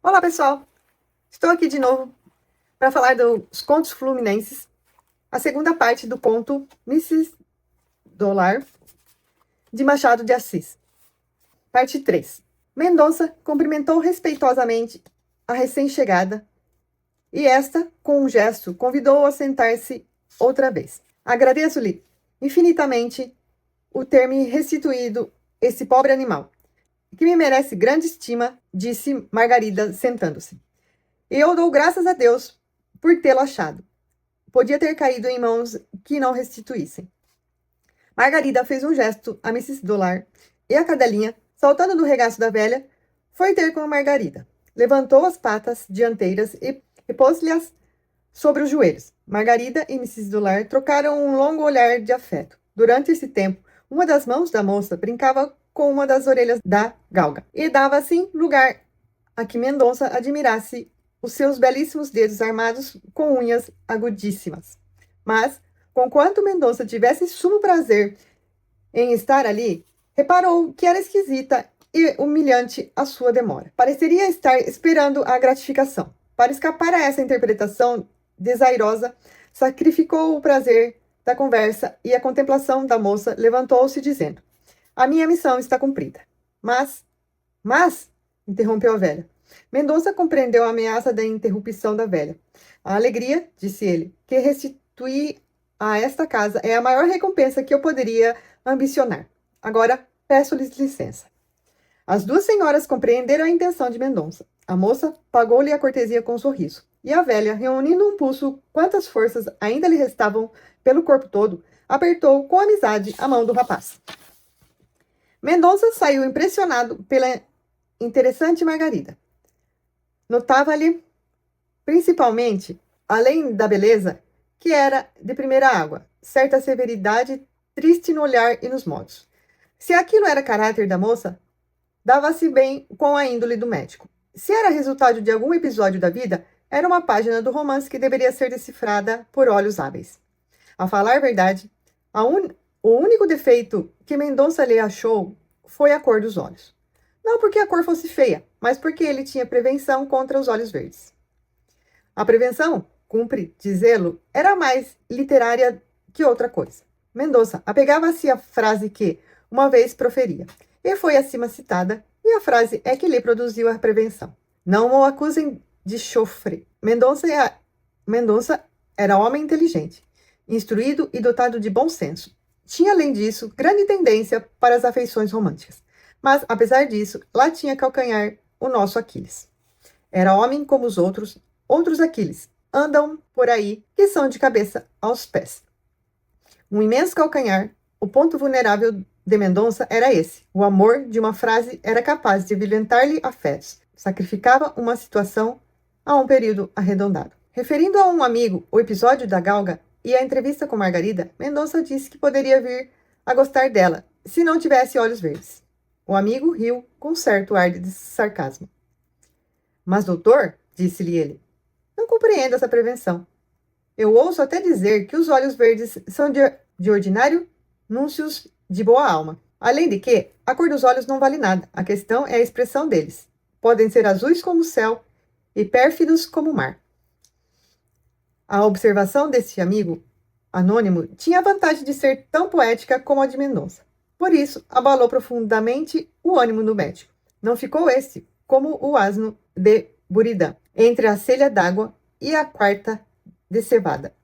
Olá, pessoal! Estou aqui de novo para falar dos contos fluminenses, a segunda parte do conto Mrs. Dollar, de Machado de Assis. Parte 3. Mendonça cumprimentou respeitosamente a recém-chegada e esta, com um gesto, convidou-o a sentar-se outra vez. Agradeço-lhe infinitamente o ter me restituído esse pobre animal, que me merece grande estima, disse Margarida, sentando-se. E eu dou graças a Deus por tê-lo achado. Podia ter caído em mãos que não restituíssem. Margarida fez um gesto a Mrs. Dollar e a cadelinha, saltando do regaço da velha, foi ter com a Margarida. Levantou as patas dianteiras e pôs-lhe-as sobre os joelhos. Margarida e Mrs. Dollar trocaram um longo olhar de afeto. Durante esse tempo, uma das mãos da moça brincava com uma das orelhas da galga e dava assim lugar a que Mendonça admirasse os seus belíssimos dedos armados com unhas agudíssimas. Mas, conquanto Mendonça tivesse sumo prazer em estar ali, reparou que era esquisita e humilhante a sua demora. Pareceria estar esperando a gratificação. Para escapar a essa interpretação desairosa, sacrificou o prazer da conversa e a contemplação da moça, levantou-se dizendo: "A minha missão está cumprida." Mas, interrompeu a velha. Mendonça compreendeu a ameaça da interrupção da velha. "A alegria," disse ele, "que restituir a esta casa é a maior recompensa que eu poderia ambicionar. Agora, peço-lhes licença." As duas senhoras compreenderam a intenção de Mendonça. A moça pagou-lhe a cortesia com um sorriso. E a velha, reunindo um pulso quantas forças ainda lhe restavam pelo corpo todo, apertou com amizade a mão do rapaz. Mendonça saiu impressionado pela interessante Margarida. Notava-lhe, principalmente, além da beleza, que era de primeira água, certa severidade triste no olhar e nos modos. Se aquilo era caráter da moça, dava-se bem com a índole do médico. Se era resultado de algum episódio da vida, era uma página do romance que deveria ser decifrada por olhos hábeis. A falar verdade, o único defeito que Mendonça lhe achou foi a cor dos olhos. Não porque a cor fosse feia, mas porque ele tinha prevenção contra os olhos verdes. A prevenção, cumpre dizê-lo, era mais literária que outra coisa. Mendonça apegava-se à frase que, uma vez, proferia, e foi acima citada, e a frase é que lhe produziu a prevenção. Não o acusem de chofre. Mendonça era homem inteligente, instruído e dotado de bom senso. Tinha, além disso, grande tendência para as afeições românticas. Mas, apesar disso, lá tinha calcanhar o nosso Aquiles. Era homem como os outros Aquiles. Andam por aí que são de cabeça aos pés. Um imenso calcanhar, o ponto vulnerável de Mendonça era esse. O amor de uma frase era capaz de violentar-lhe afetos. Sacrificava uma situação a um período arredondado. Referindo a um amigo o episódio da galga e a entrevista com Margarida, Mendonça disse que poderia vir a gostar dela, se não tivesse olhos verdes. O amigo riu com certo ar de sarcasmo. "Mas, doutor," disse-lhe ele, "não compreendo essa prevenção. Eu ouço até dizer que os olhos verdes são de ordinário núncios de boa alma. Além de que, a cor dos olhos não vale nada. A questão é a expressão deles. Podem ser azuis como o céu e pérfidos como o mar." A observação desse amigo anônimo tinha a vantagem de ser tão poética como a de Mendonça. Por isso, abalou profundamente o ânimo do médico. Não ficou esse, como o asno de Buridan, entre a selha d'água e a quarta de cevada.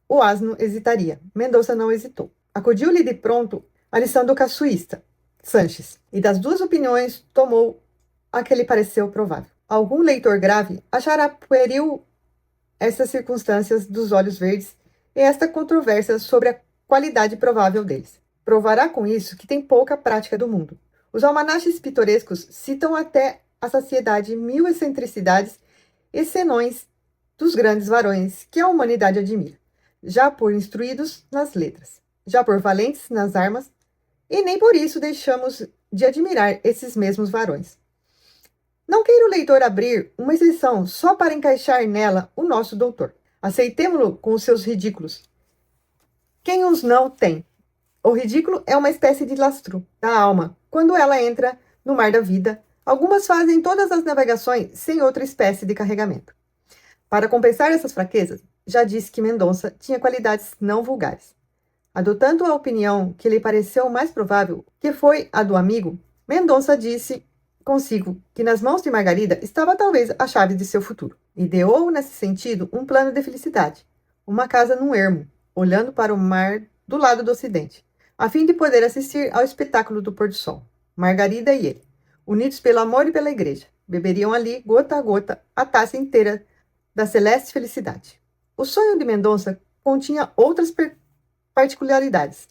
O asno hesitaria. Mendonça não hesitou. Acudiu-lhe de pronto a lição do casuísta, Sanches, e das duas opiniões tomou a que lhe pareceu provável. Algum leitor grave achará pueril essas circunstâncias dos olhos verdes e esta controvérsia sobre a qualidade provável deles. Provará com isso que tem pouca prática do mundo. Os almanaches pitorescos citam até a saciedade mil excentricidades e senões dos grandes varões que a humanidade admira, já por instruídos nas letras, já por valentes nas armas, e nem por isso deixamos de admirar esses mesmos varões. Não queira o leitor abrir uma exceção só para encaixar nela o nosso doutor. Aceitemo-lo com os seus ridículos. Quem os não tem? O ridículo é uma espécie de lastro da alma, quando ela entra no mar da vida, Algumas fazem todas as navegações sem outra espécie de carregamento. Para compensar essas fraquezas, já disse que Mendonça tinha qualidades não vulgares. Adotando a opinião que lhe pareceu mais provável, que foi a do amigo, Mendonça disse consigo que nas mãos de Margarida estava talvez a chave de seu futuro. Ideou nesse sentido um plano de felicidade, uma casa num ermo, olhando para o mar do lado do ocidente, a fim de poder assistir ao espetáculo do pôr do sol. Margarida e ele, unidos pelo amor e pela igreja, beberiam ali, gota a gota, a taça inteira da celeste felicidade. O sonho de Mendonça continha outras particularidades,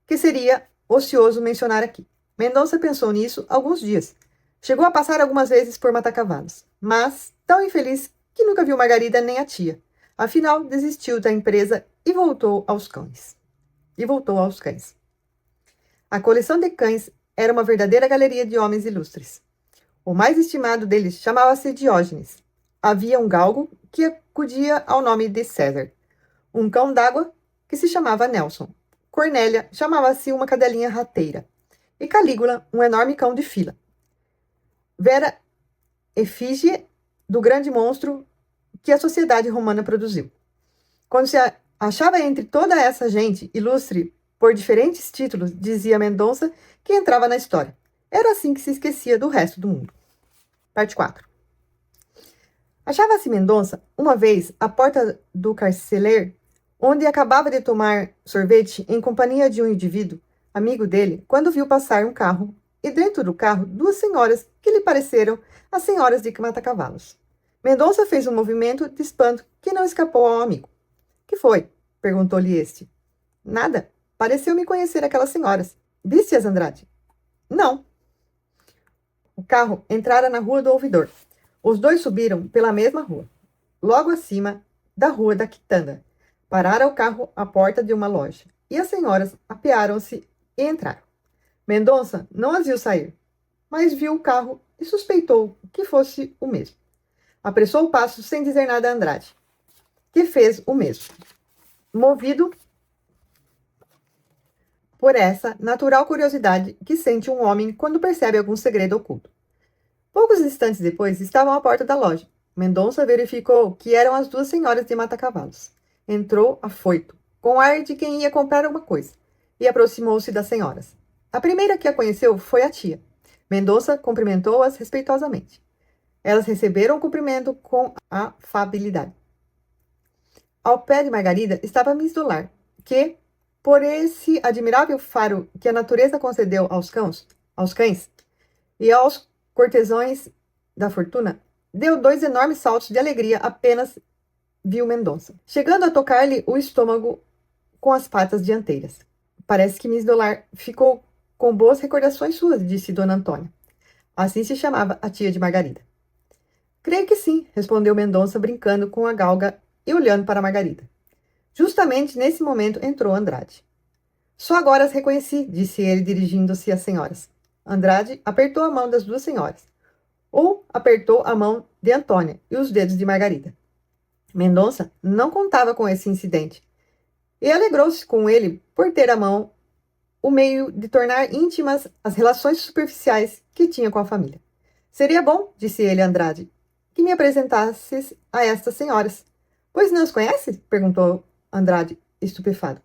que seria ocioso mencionar aqui. Mendonça pensou nisso alguns dias. Chegou a passar algumas vezes por Matacavalos, mas, tão infeliz que nunca viu Margarida nem a tia. Afinal, desistiu da empresa e voltou aos cães. A coleção de cães era uma verdadeira galeria de homens ilustres. O mais estimado deles chamava-se Diógenes. Havia um galgo que acudia ao nome de César, um cão d'água que se chamava Nelson. Cornélia chamava-se uma cadelinha rateira, e Calígula, um enorme cão de fila. Vera, efígie do grande monstro que a sociedade romana produziu. Quando se achava entre toda essa gente ilustre por diferentes títulos, dizia Mendonça que entrava na história. Era assim que se esquecia do resto do mundo. Parte 4. Achava-se Mendonça, uma vez, à porta do carceler, onde acabava de tomar sorvete em companhia de um indivíduo, amigo dele, quando viu passar um carro, e dentro do carro, duas senhoras que lhe pareceram as senhoras de Matacavalos. Mendonça fez um movimento de espanto que não escapou ao amigo. Que foi? Perguntou-lhe este. Nada. Pareceu-me conhecer aquelas senhoras. Viste-as, Andrade? Não. O carro entrara na rua do ouvidor. Os dois subiram pela mesma rua, logo acima da rua da Quitanda. Parara o carro à porta de uma loja, e as senhoras apearam-se e entraram. Mendonça não as viu sair, mas viu o carro e suspeitou que fosse o mesmo. Apressou o passo sem dizer nada a Andrade, que fez o mesmo, movido por essa natural curiosidade que sente um homem quando percebe algum segredo oculto. Poucos instantes depois, estavam à porta da loja. Mendonça verificou que eram as duas senhoras de Matacavalos. Entrou afoito, com ar de quem ia comprar alguma coisa, e aproximou-se das senhoras. A primeira que a conheceu foi a tia. Mendonça cumprimentou-as respeitosamente. Elas receberam o cumprimento com afabilidade. Ao pé de Margarida estava Miss Dolar, que, por esse admirável faro que a natureza concedeu aos cães e aos cortesões da fortuna, deu 2 enormes saltos de alegria apenas viu Mendonça, chegando a tocar-lhe o estômago com as patas dianteiras. Parece que Miss Dolar ficou com boas recordações suas, disse Dona Antônia. Assim se chamava a tia de Margarida. Creio que sim, respondeu Mendonça, brincando com a galga e olhando para Margarida. Justamente nesse momento entrou Andrade. Só agora as reconheci, disse ele, dirigindo-se às senhoras. Andrade apertou a mão das duas senhoras, ou apertou a mão de Antônia e os dedos de Margarida. Mendonça não contava com esse incidente, e alegrou-se com ele por ter à mão o meio de tornar íntimas as relações superficiais que tinha com a família. Seria bom, disse ele a Andrade, que me apresentasses a estas senhoras. Pois não as conhece? Perguntou Andrade, estupefado.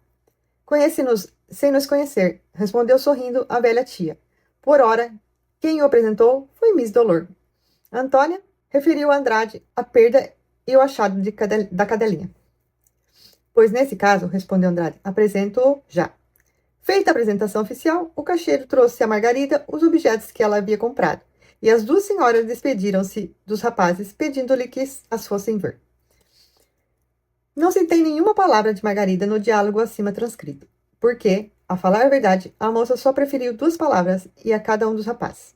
Conhece-nos sem nos conhecer, respondeu sorrindo a velha tia. Por ora, quem o apresentou foi Miss Dolor. Antônia referiu a Andrade a perda e o achado da cadelinha. Pois nesse caso, respondeu Andrade, apresento-o já. Feita a apresentação oficial, o caixeiro trouxe a Margarida os objetos que ela havia comprado, e as duas senhoras despediram-se dos rapazes, pedindo-lhe que as fossem ver. Não se tem nenhuma palavra de Margarida no diálogo acima transcrito, porque, a falar a verdade, a moça só preferiu 2 palavras e a cada um dos rapazes.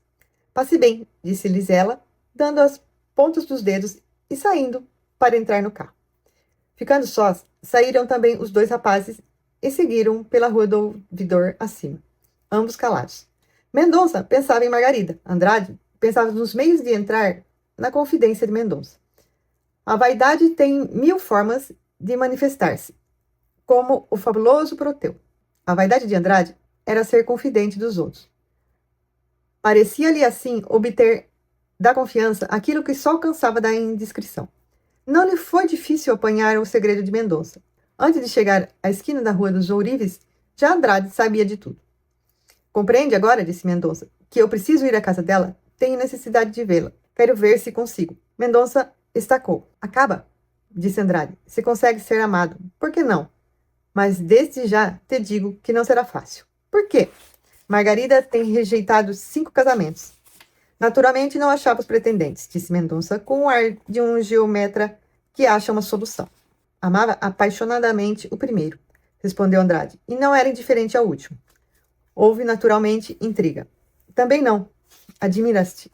Passe bem, disse-lhes ela, dando as pontas dos dedos e saindo para entrar no carro. Ficando sós, saíram também os 2 rapazes e seguiram pela rua do ouvidor acima, ambos calados. Mendonça pensava em Margarida. Andrade pensava nos meios de entrar na confidência de Mendonça. A vaidade tem 1000 formas de manifestar-se, como o fabuloso Proteu. A vaidade de Andrade era ser confidente dos outros. Parecia-lhe assim obter da confiança aquilo que só alcançava da indiscrição. Não lhe foi difícil apanhar o segredo de Mendonça. Antes de chegar à esquina da Rua dos Ourives, já Andrade sabia de tudo. Compreende agora, disse Mendonça, que eu preciso ir à casa dela? Tenho necessidade de vê-la. Quero ver se consigo. Mendonça estacou. Acaba, disse Andrade. Se consegue ser amado, por que não? Mas desde já te digo que não será fácil. Por quê? Margarida tem rejeitado 5 casamentos. Naturalmente não achava os pretendentes, disse Mendonça, com o ar de um geometra que acha uma solução. Amava apaixonadamente o primeiro, respondeu Andrade, e não era indiferente ao último. Houve, naturalmente, intriga. Também não. Admiras-te.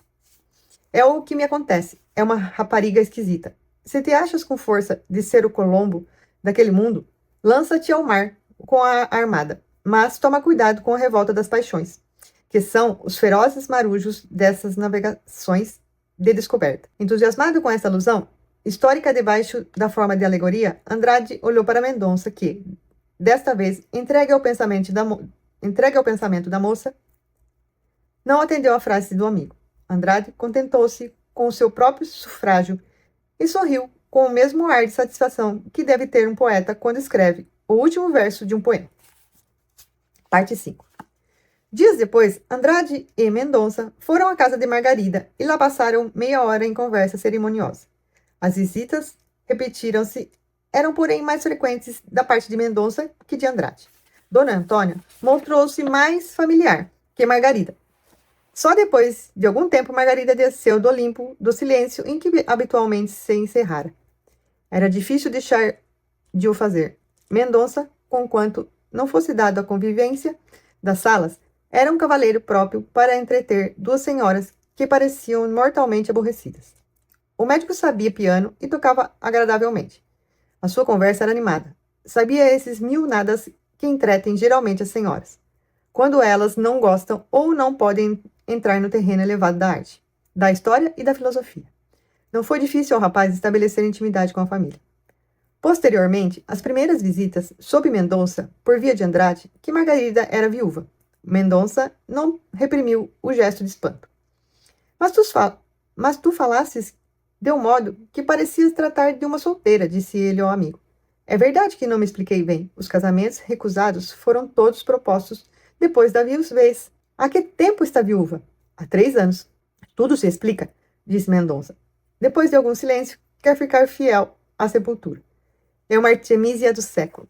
É o que me acontece. É uma rapariga esquisita. Se te achas com força de ser o Colombo daquele mundo, lança-te ao mar com a armada. Mas toma cuidado com a revolta das paixões, que são os ferozes marujos dessas navegações de descoberta. Entusiasmado com essa alusão, histórica debaixo da forma de alegoria, Andrade olhou para Mendonça que, desta vez, entregue ao pensamento da moça, não atendeu à frase do amigo. Andrade contentou-se com o seu próprio sufrágio e sorriu com o mesmo ar de satisfação que deve ter um poeta quando escreve o último verso de um poema. Parte 5. Dias depois, Andrade e Mendonça foram à casa de Margarida e lá passaram meia hora em conversa cerimoniosa. As visitas repetiram-se, eram porém mais frequentes da parte de Mendonça que de Andrade. Dona Antônia mostrou-se mais familiar que Margarida. Só depois de algum tempo, Margarida desceu do Olimpo do silêncio em que habitualmente se encerrara. Era difícil deixar de o fazer. Mendonça, conquanto não fosse dado a convivência das salas, era um cavaleiro próprio para entreter 2 senhoras que pareciam mortalmente aborrecidas. O médico sabia piano e tocava agradavelmente. A sua conversa era animada. Sabia esses 1000 nadas que entretem geralmente as senhoras, quando elas não gostam ou não podem entrar no terreno elevado da arte, da história e da filosofia. Não foi difícil ao rapaz estabelecer intimidade com a família. Posteriormente, as primeiras visitas, sob Mendonça, por via de Andrade, que Margarida era viúva. Mendonça não reprimiu o gesto de espanto. Mas tu falasses de um modo que parecias tratar de uma solteira, disse ele ao amigo. É verdade que não me expliquei bem. Os casamentos recusados foram todos propostos depois da viuvez. Há que tempo está viúva? Há 3 anos. Tudo se explica, disse Mendonça. Depois de algum silêncio, quer ficar fiel à sepultura. É uma Artemísia do século.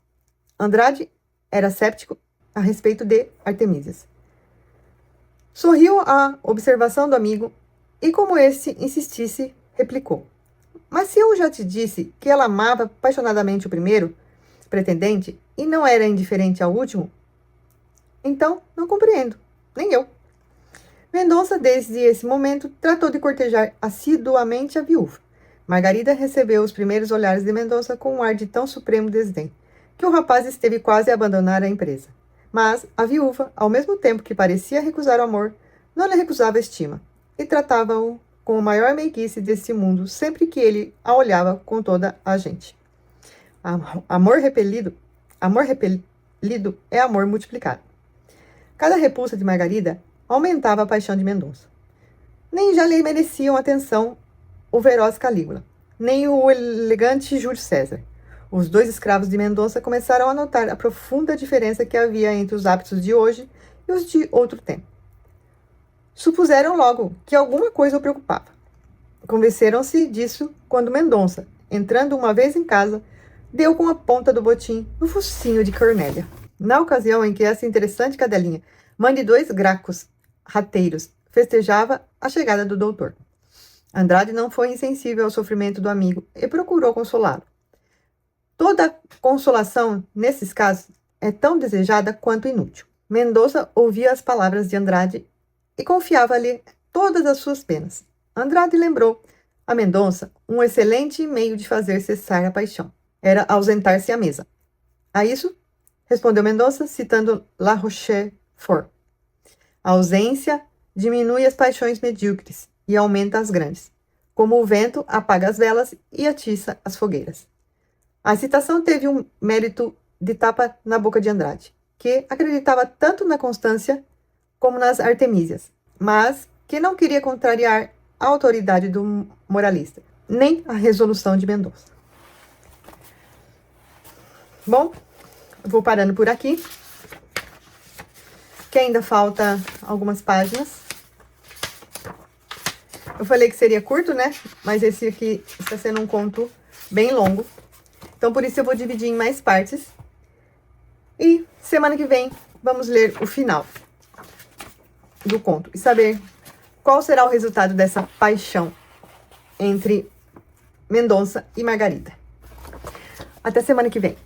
Andrade era céptico a respeito de Artemísias. Sorriu à observação do amigo e, como esse insistisse, replicou. Mas se eu já te disse que ela amava apaixonadamente o primeiro pretendente e não era indiferente ao último, então não compreendo, nem eu. Mendonça, desde esse momento, tratou de cortejar assiduamente a viúva. Margarida recebeu os primeiros olhares de Mendonça com um ar de tão supremo desdém, que o rapaz esteve quase a abandonar a empresa. Mas a viúva, ao mesmo tempo que parecia recusar o amor, não lhe recusava estima, e tratava-o com a maior meiguice desse mundo sempre que ele a olhava com toda a gente. Amor repelido é amor multiplicado. Cada repulsa de Margarida aumentava a paixão de Mendonça. Nem já lhe mereciam atenção o veloz Calígula, nem o elegante Júlio César. Os 2 escravos de Mendonça começaram a notar a profunda diferença que havia entre os hábitos de hoje e os de outro tempo. Supuseram logo que alguma coisa o preocupava. Convenceram-se disso quando Mendonça, entrando uma vez em casa, deu com a ponta do botim no focinho de Cornélia. Na ocasião em que essa interessante cadelinha, mãe de 2 gracos rateiros, festejava a chegada do doutor. Andrade não foi insensível ao sofrimento do amigo e procurou consolá-lo. Toda consolação, nesses casos, é tão desejada quanto inútil. Mendonça ouvia as palavras de Andrade e confiava-lhe todas as suas penas. Andrade lembrou a Mendonça um excelente meio de fazer cessar a paixão. Era ausentar-se à mesa. A isso, respondeu Mendonça, citando La Rochefort. A ausência diminui as paixões medíocres e aumenta as grandes, como o vento apaga as velas e atiça as fogueiras. A citação teve um mérito de tapa na boca de Andrade, que acreditava tanto na Constância como nas Artemísias, mas que não queria contrariar a autoridade do moralista, nem a resolução de Mendonça. Bom, eu vou parando por aqui, que ainda falta algumas páginas. Eu falei que seria curto, né? Mas esse aqui está sendo um conto bem longo. Então, por isso eu vou dividir em mais partes. E semana que vem, vamos ler o final do conto e saber qual será o resultado dessa paixão entre Mendonça e Margarida. Até semana que vem.